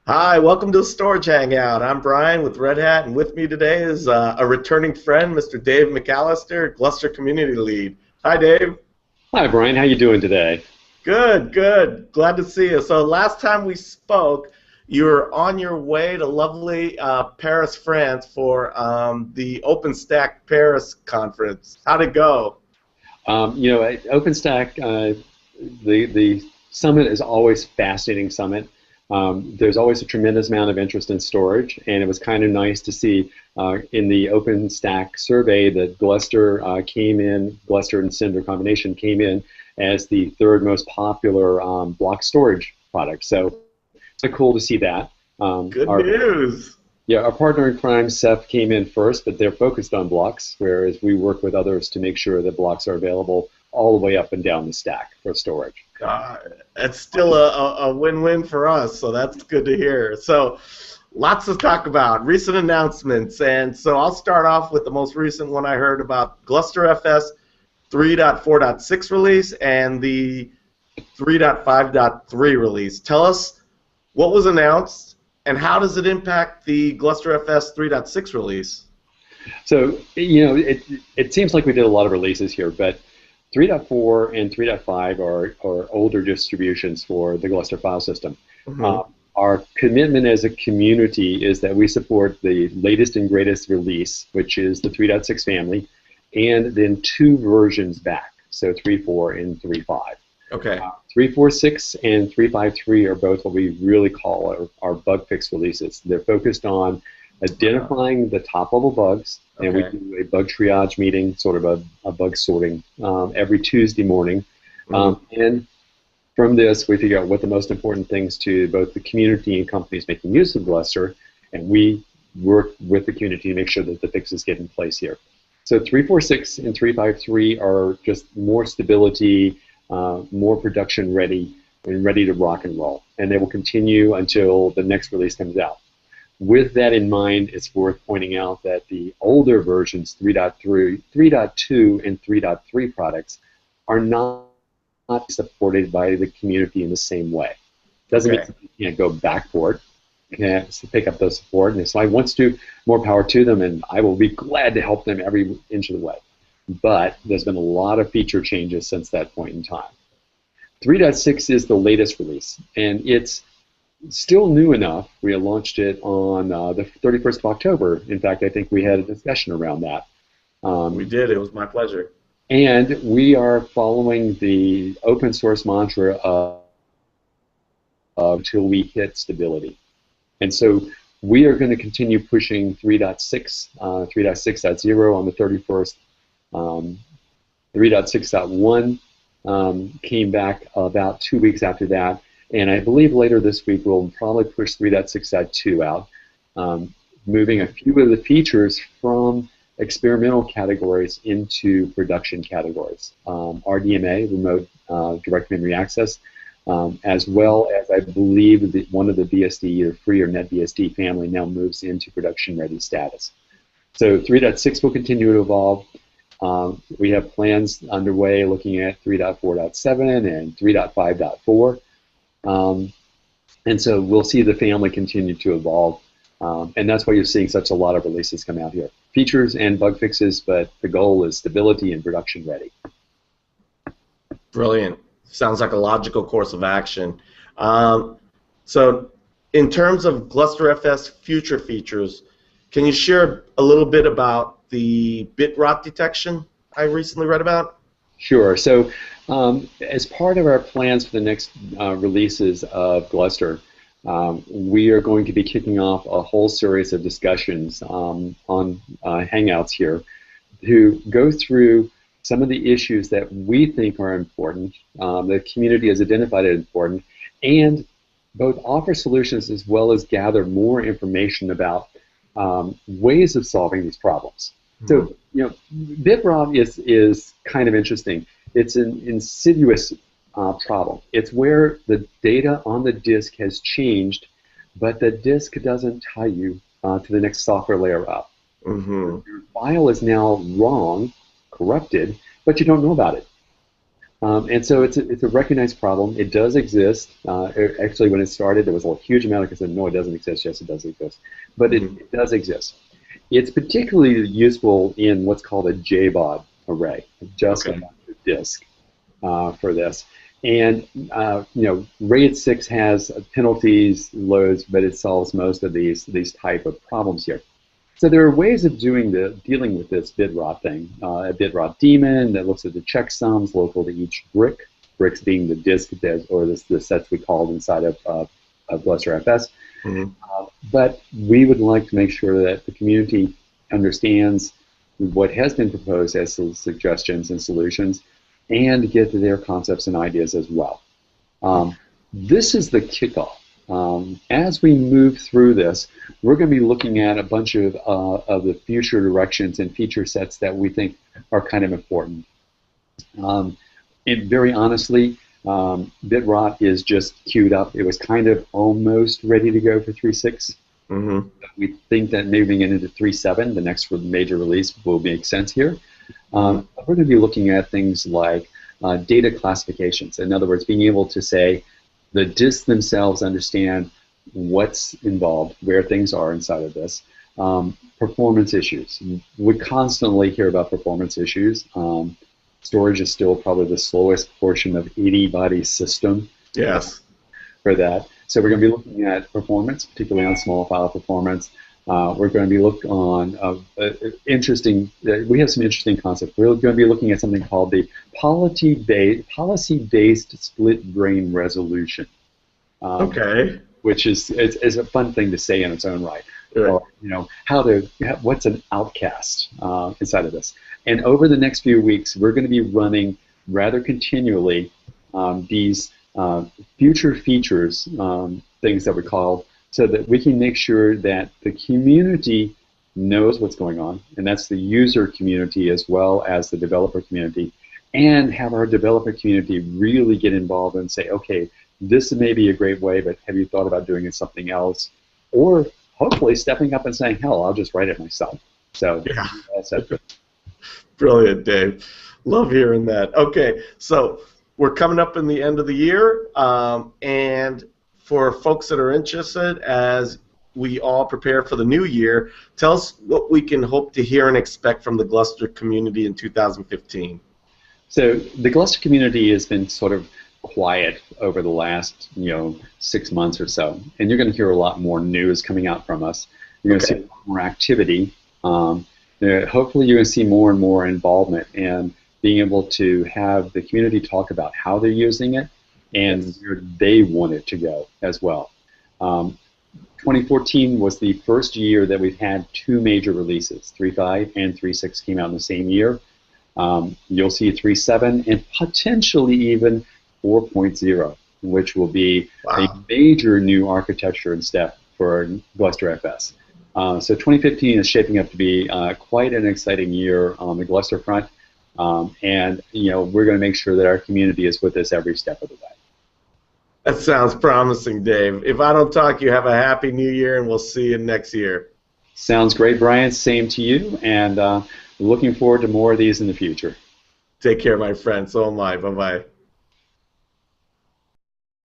Hi, welcome to the Storage Hangout. I'm Brian with Red Hat, and with me today is a returning friend, Mr. Dave McAllister, Gluster Community Lead. Hi, Dave. Hi, Brian. How you doing today? Good, good. Glad to see you. So last time we spoke, you were on your way to lovely Paris, France for the OpenStack Paris conference. How'd it go? At OpenStack, the summit is always fascinating summit. There's always a tremendous amount of interest in storage, and it was kind of nice to see in the OpenStack survey that Gluster and Cinder combination came in as the third most popular block storage product. So it's cool to see that. Good Our news. Yeah, our partner in crime, Ceph, came in first, but they're focused on blocks, whereas we work with others to make sure that blocks are available all the way up and down the stack for storage. It's still a win-win for us, so that's good to hear. So, lots to talk about, recent announcements, and so I'll start off with the most recent one I heard about GlusterFS 3.4.6 release and the 3.5.3 release. Tell us what was announced and how does it impact the GlusterFS 3.6 release? So, it seems like we did a lot of releases here, but 3.4 and 3.5 are older distributions for the Gluster file system. Mm-hmm. Our commitment as a community is that we support the latest and greatest release, which is the 3.6 family, and then two versions back, so 3.4 and 3.5. Okay. 3.4.6 and 3.5.3 are both what we really call our bug fix releases. They're focused on identifying the top level bugs, and we do a bug triage meeting, sort of a bug sorting, every Tuesday morning. And from this, we figure out what the most important things to both the community and companies making use of Gluster, and we work with the community to make sure that the fixes get in place here. So 3.4.6 and 3.5.3 are just more stability, more production ready, and ready to rock and roll. And they will continue until the next release comes out. With that in mind, it's worth pointing out that the older versions, 3.3, 3.2, and 3.3 products, are not supported by the community in the same way. Doesn't mean you can't go back for it. You can pick up those support, and if somebody wants to, more power to them, and I will be glad to help them every inch of the way. But there's been a lot of feature changes since that point in time. 3.6 is the latest release, and it's still new enough. We launched it on the 31st of October. In fact, I think we had a discussion around that. We did. It was my pleasure. And we are following the open source mantra of until we hit stability. And so we are going to continue pushing 3.6, 3.6.0 on the 31st. 3.6.1 came back about 2 weeks after that. And I believe later this week we'll probably push 3.6.2 out, moving a few of the features from experimental categories into production categories. RDMA, remote direct memory access, as well as I believe that one of the BSD, either free or NetBSD family, now moves into production ready status. So 3.6 will continue to evolve. We have plans underway looking at 3.4.7 and 3.5.4. And so we'll see the family continue to evolve. And that's why you're seeing such a lot of releases come out here. Features and bug fixes, but the goal is stability and production ready. Brilliant. Sounds like a logical course of action. So in terms of GlusterFS future features, can you share a little bit about the bit rot detection I recently read about? Sure. So as part of our plans for the next releases of Gluster, we are going to be kicking off a whole series of discussions on Hangouts here to go through some of the issues that we think are important, the community has identified as important, and both offer solutions as well as gather more information about ways of solving these problems. So, bit rot is kind of interesting. It's an insidious problem. It's where the data on the disk has changed, but the disk doesn't tie you to the next software layer up. Your file is now wrong, corrupted, but you don't know about it. And so it's a recognized problem. It does exist. Actually, when it started, there was a huge amount of concern. No, it doesn't exist. Yes, it does exist. But it does exist. It's particularly useful in what's called a JBOD array, just a disk, for this. And RAID 6 has penalties, loads, but it solves most of these type of problems here. So there are ways of dealing with this bitrot thing. A bitrot daemon that looks at the checksums local to each brick, bricks being the disk or the sets we called inside of GlusterFS. But we would like to make sure that the community understands what has been proposed as suggestions and solutions, and get to their concepts and ideas as well. This is the kickoff. As we move through this, we're going to be looking at a bunch of the future directions and feature sets that we think are kind of important. And very honestly, bitrot is just queued up. It was kind of almost ready to go for 3.6. We think that moving it into 3.7, the next major release, will make sense here. We're going to be looking at things like data classifications. In other words, being able to say the disks themselves understand what's involved, where things are inside of this. Performance issues. We constantly hear about performance issues. Storage is still probably the slowest portion of anybody's system. Yes. For that. So we're going to be looking at performance, particularly on small file performance. We're going to be looking on we have some interesting concepts. We're going to be looking at something called the policy-based split brain resolution. Which is a fun thing to say in its own right. Or, what's an outcast inside of this. And over the next few weeks, we're going to be running rather continually these future features, things that we call, so that we can make sure that the community knows what's going on, and that's the user community as well as the developer community, and have our developer community really get involved and say, okay, this may be a great way, but have you thought about doing it something else? Or hopefully stepping up and saying, hell, I'll just write it myself. So yeah. Brilliant, Dave. Love hearing that. Okay, so we're coming up in the end of the year, and for folks that are interested, as we all prepare for the new year, tell us what we can hope to hear and expect from the Gluster community in 2015. So the Gluster community has been sort of quiet over the last 6 months or so, and you're going to hear a lot more news coming out from us. You're going to see more activity. Hopefully you're going to see more and more involvement and being able to have the community talk about how they're using it and where they want it to go as well. 2014 was the first year that we've had 2 major releases. 3.5 and 3.6 came out in the same year. You'll see 3.7 and potentially even 4.0, which will be a major new architecture and step for GlusterFS. So 2015 is shaping up to be quite an exciting year on the Gluster front, and we're going to make sure that our community is with us every step of the way. That sounds promising, Dave. If I don't talk, you have a happy new year, and we'll see you next year. Sounds great, Brian. Same to you, and looking forward to more of these in the future. Take care, my friend. So am I. Bye-bye.